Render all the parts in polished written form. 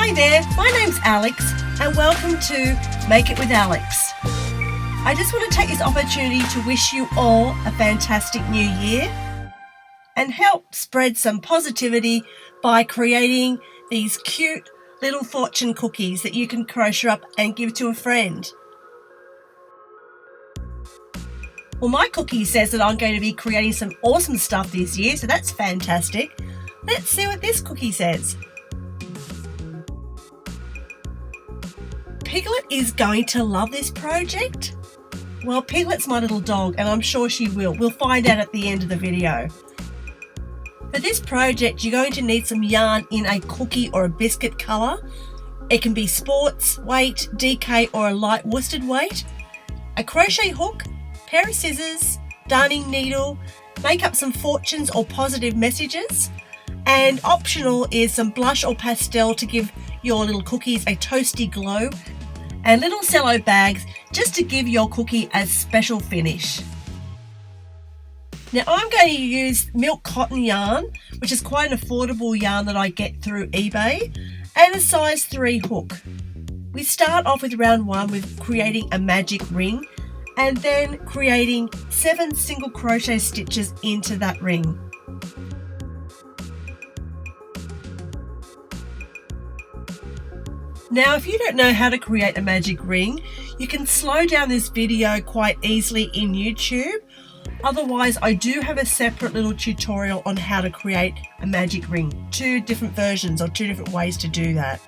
Hi there, my name's Alex and welcome to Make It with Alex. I just want to take this opportunity to wish you all a fantastic new year and help spread some positivity by creating these cute little fortune cookies that you can crochet up and give to a friend. Well, my cookie says that I'm going to be creating some awesome stuff this year, so that's fantastic. Let's see what this cookie says. Piglet is going to love this project. Well, Piglet's my little dog and I'm sure she will. We'll find out at the end of the video. For this project, you're going to need some yarn in a cookie or a biscuit colour. It can be sports weight, DK or a light worsted weight. A crochet hook, pair of scissors, darning needle, make up some fortunes or positive messages. And optional is some blush or pastel to give your little cookies a toasty glow. And little cello bags just to give your cookie a special finish. Now I'm going to use milk cotton yarn, which is quite an affordable yarn that I get through eBay, and a size 3 hook. We start off with round 1 with creating a magic ring and then creating 7 single crochet stitches into that ring. Now, if you don't know how to create a magic ring, you can slow down this video quite easily in YouTube. Otherwise, I do have a separate little tutorial on how to create a magic ring. 2 different versions or 2 different ways to do that.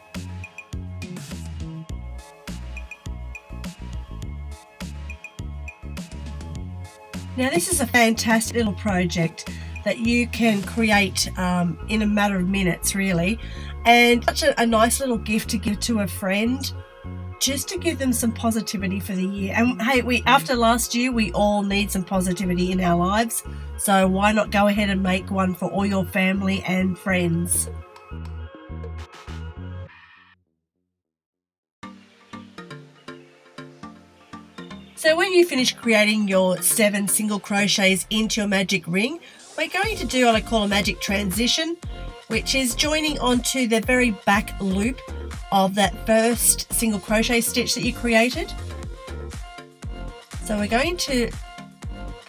Now, this is a fantastic little project that you can create in a matter of minutes, really. And such a nice little gift to give to a friend, just to give them some positivity for the year. And hey, after last year, we all need some positivity in our lives. So why not go ahead and make one for all your family and friends? So when you finish creating your 7 single crochets into your magic ring, we're going to do what I call a magic transition, which is joining onto the very back loop of that first single crochet stitch that you created. So we're going to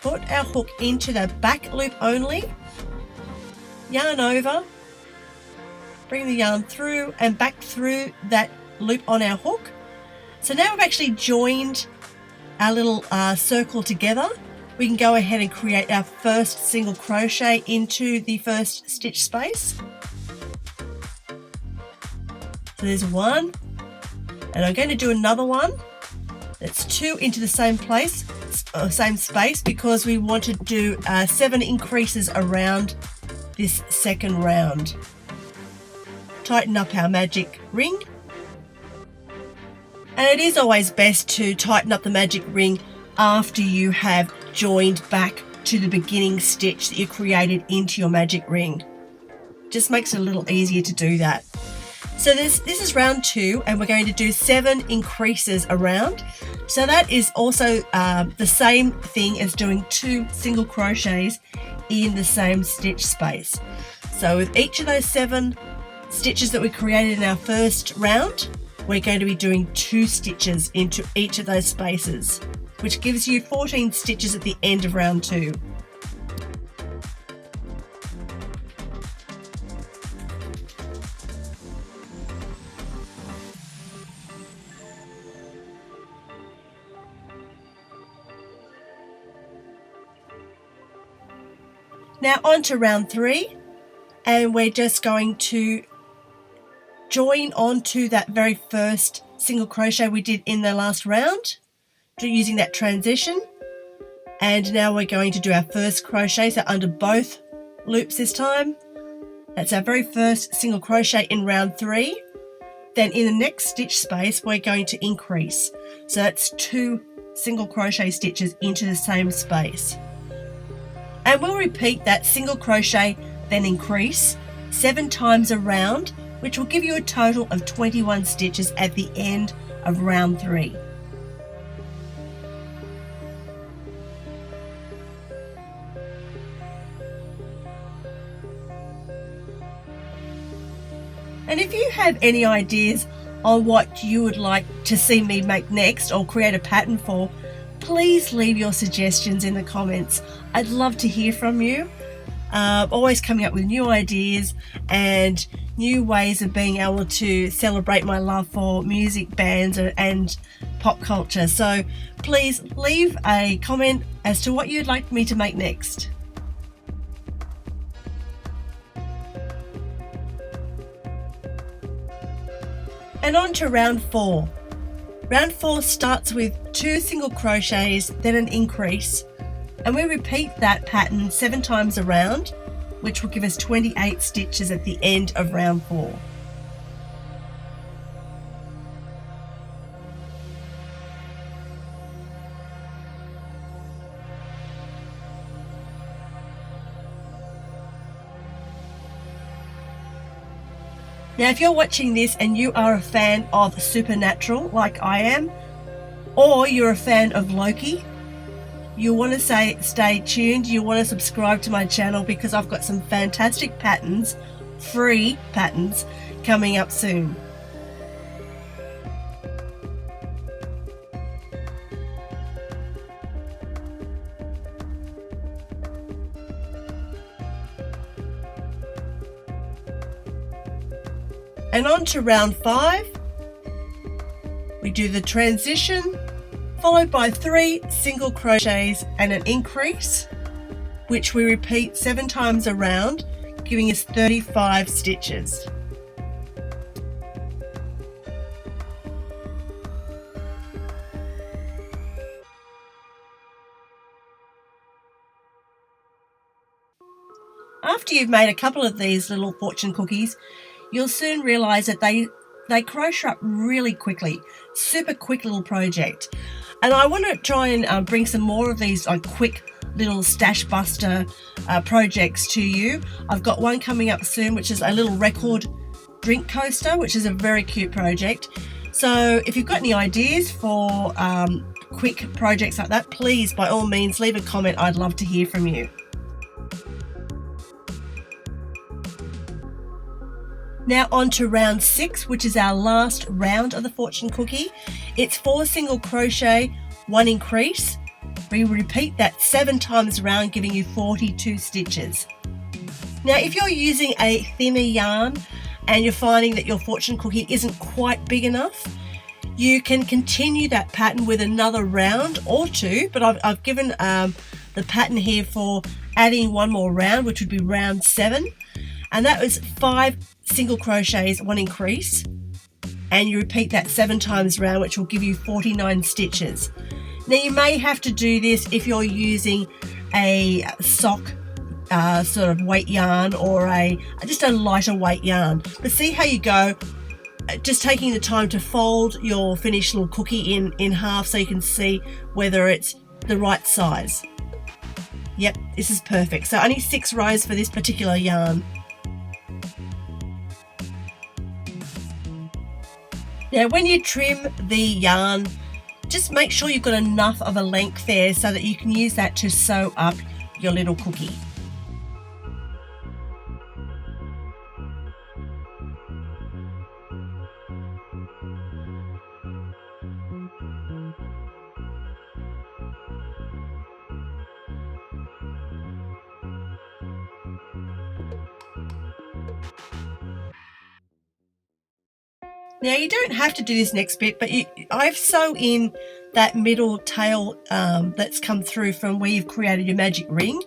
put our hook into the back loop only, yarn over, bring the yarn through and back through that loop on our hook. So now we've actually joined our little circle together. We can go ahead and create our first single crochet into the first stitch space. So there's 1, and I'm going to do another one. That's 2 into the same place, same space, because we want to do 7 increases around this second round. Tighten up our magic ring. And it is always best to tighten up the magic ring after you have joined back to the beginning stitch that you created into your magic ring. Just makes it a little easier to do that. So this is round 2 and we're going to do 7 increases around. So that is also the same thing as doing 2 single crochets in the same stitch space. So with each of those 7 stitches that we created in our first round, we're going to be doing 2 stitches into each of those spaces, which gives you 14 stitches at the end of round 2. Now on to round 3, and we're just going to join onto that very first single crochet we did in the last round, using that transition. And now we're going to do our first crochet, so under both loops this time. That's our very first single crochet in round 3. Then in the next stitch space we're going to increase, so that's 2 single crochet stitches into the same space. And we'll repeat that single crochet then increase 7 times around, which will give you a total of 21 stitches at the end of round 3. And if you have any ideas on what you would like to see me make next or create a pattern for, please leave your suggestions in the comments. I'd love to hear from you. Always coming up with new ideas and new ways of being able to celebrate my love for music, bands and pop culture. So please leave a comment as to what you'd like me to make next. And on to round 4. Round 4 starts with 2 single crochets, then an increase, and we repeat that pattern 7 times around, which will give us 28 stitches at the end of round 4. Now, if you're watching this and you are a fan of Supernatural, like I am, or you're a fan of Loki, you want to stay tuned, you want to subscribe to my channel because I've got some fantastic patterns, free patterns, coming up soon. And on to round 5, we do the transition, followed by 3 single crochets and an increase, which we repeat 7 times around, giving us 35 stitches. After you've made a couple of these little fortune cookies, you'll soon realize that they crochet up really quickly. Super quick little project. And I want to try and bring some more of these quick little stash buster projects to you. I've got one coming up soon, which is a little record drink coaster, which is a very cute project. So if you've got any ideas for quick projects like that, please, by all means, leave a comment. I'd love to hear from you. Now on to round 6, which is our last round of the fortune cookie. It's 4 single crochet, 1 increase. We repeat that 7 times around, giving you 42 stitches. Now if you're using a thinner yarn and you're finding that your fortune cookie isn't quite big enough, you can continue that pattern with another round or 2, but I've given the pattern here for adding one more round, which would be round 7, and that was 5 single crochets, 1 increase, and you repeat that 7 times around, which will give you 49 stitches. Now you may have to do this if you're using a sock sort of weight yarn or just a lighter weight yarn, but see how you go, just taking the time to fold your finished little cookie in half so you can see whether it's the right size. Yep, this is perfect. So only 6 rows for this particular yarn. Now when you trim the yarn, just make sure you've got enough of a length there so that you can use that to sew up your little cookie. Now you don't have to do this next bit, but I've sewn in that middle tail that's come through from where you've created your magic ring.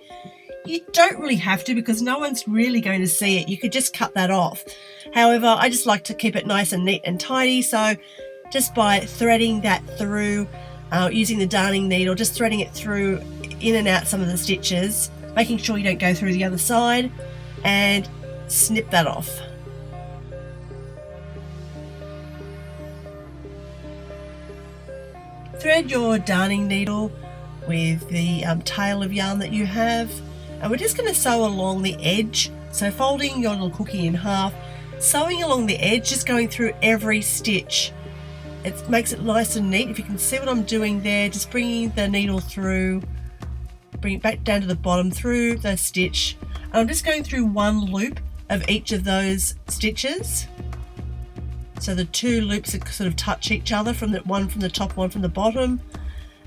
You don't really have to because no one's really going to see it. You could just cut that off. However, I just like to keep it nice and neat and tidy, so just by threading that through using the darning needle, just threading it through in and out some of the stitches, making sure you don't go through the other side, and snip that off. Thread your darning needle with the tail of yarn that you have, and we're just going to sew along the edge. So folding your little cookie in half, sewing along the edge, just going through every stitch. It makes it nice and neat. If you can see what I'm doing there, just bringing the needle through, bring it back down to the bottom through the stitch. And I'm just going through one loop of each of those stitches. So the two loops sort of touch each other, from the one from the top, one from the bottom.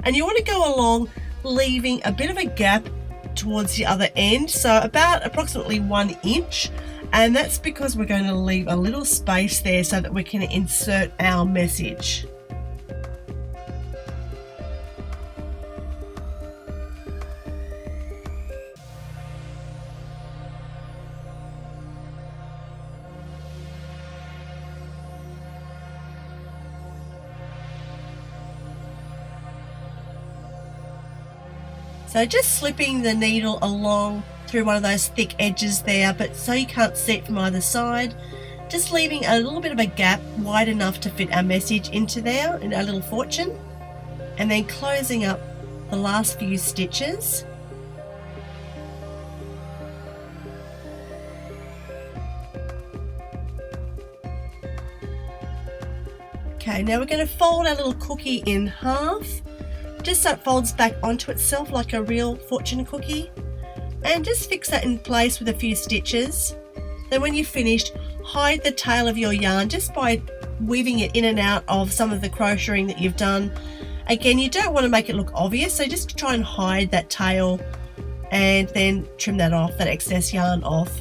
And you want to go along leaving a bit of a gap towards the other end, so about approximately 1 inch, and that's because we're going to leave a little space there so that we can insert our message. So just slipping the needle along through one of those thick edges there, but so you can't see it from either side. Just leaving a little bit of a gap wide enough to fit our message into there, in our little fortune. And then closing up the last few stitches. Okay, now we're going to fold our little cookie in half, just so it folds back onto itself like a real fortune cookie, and just fix that in place with a few stitches. Then when you've finished, hide the tail of your yarn just by weaving it in and out of some of the crocheting that you've done. Again, you don't want to make it look obvious, so just try and hide that tail and then trim that off, that excess yarn off.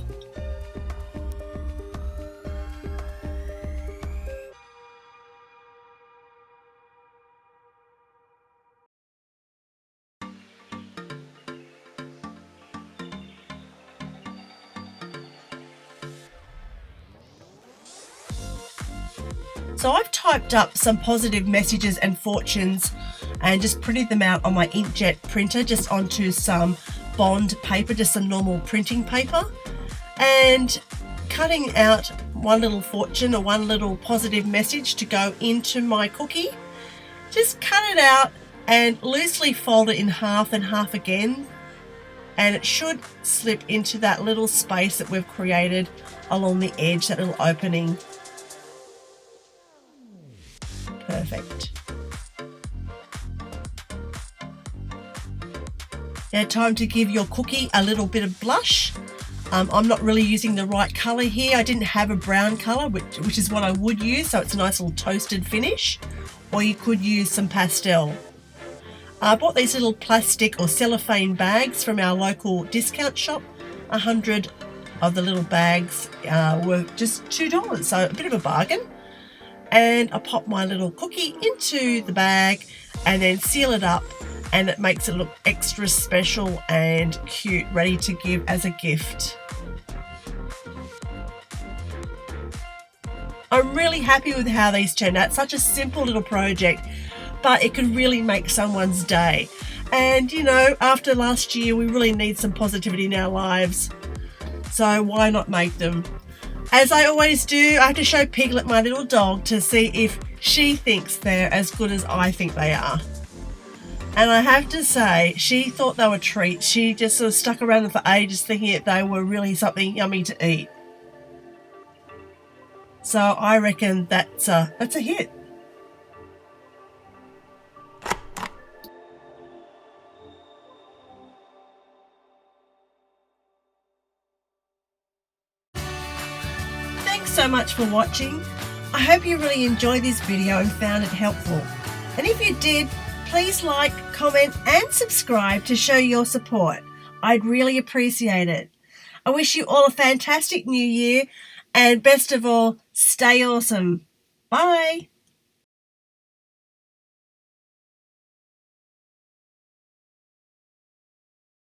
So I've typed up some positive messages and fortunes and just printed them out on my inkjet printer, just onto some bond paper, just some normal printing paper, and cutting out one little fortune or one little positive message to go into my cookie. Just cut it out and loosely fold it in half and half again, and it should slip into that little space that we've created along the edge, that little opening. Perfect. Now time to give your cookie a little bit of blush. I'm not really using the right colour here. I didn't have a brown colour, which is what I would use, so it's a nice little toasted finish, or you could use some pastel. I bought these little plastic or cellophane bags from our local discount shop. 100 of the little bags were just $2, so a bit of a bargain. And I pop my little cookie into the bag and then seal it up, and it makes it look extra special and cute, ready to give as a gift. I'm really happy with how these turned out. Such a simple little project, but it could really make someone's day. And you know, after last year, we really need some positivity in our lives. So why not make them? As I always do, I have to show Piglet, my little dog, to see if she thinks they're as good as I think they are. And I have to say, she thought they were treats. She just sort of stuck around them for ages thinking that they were really something yummy to eat. So I reckon that's a hit. Thanks so much for watching. I hope you really enjoyed this video and found it helpful. And if you did, please like, comment and subscribe to show your support. I'd really appreciate it. I wish you all a fantastic new year, and best of all, stay awesome. Bye.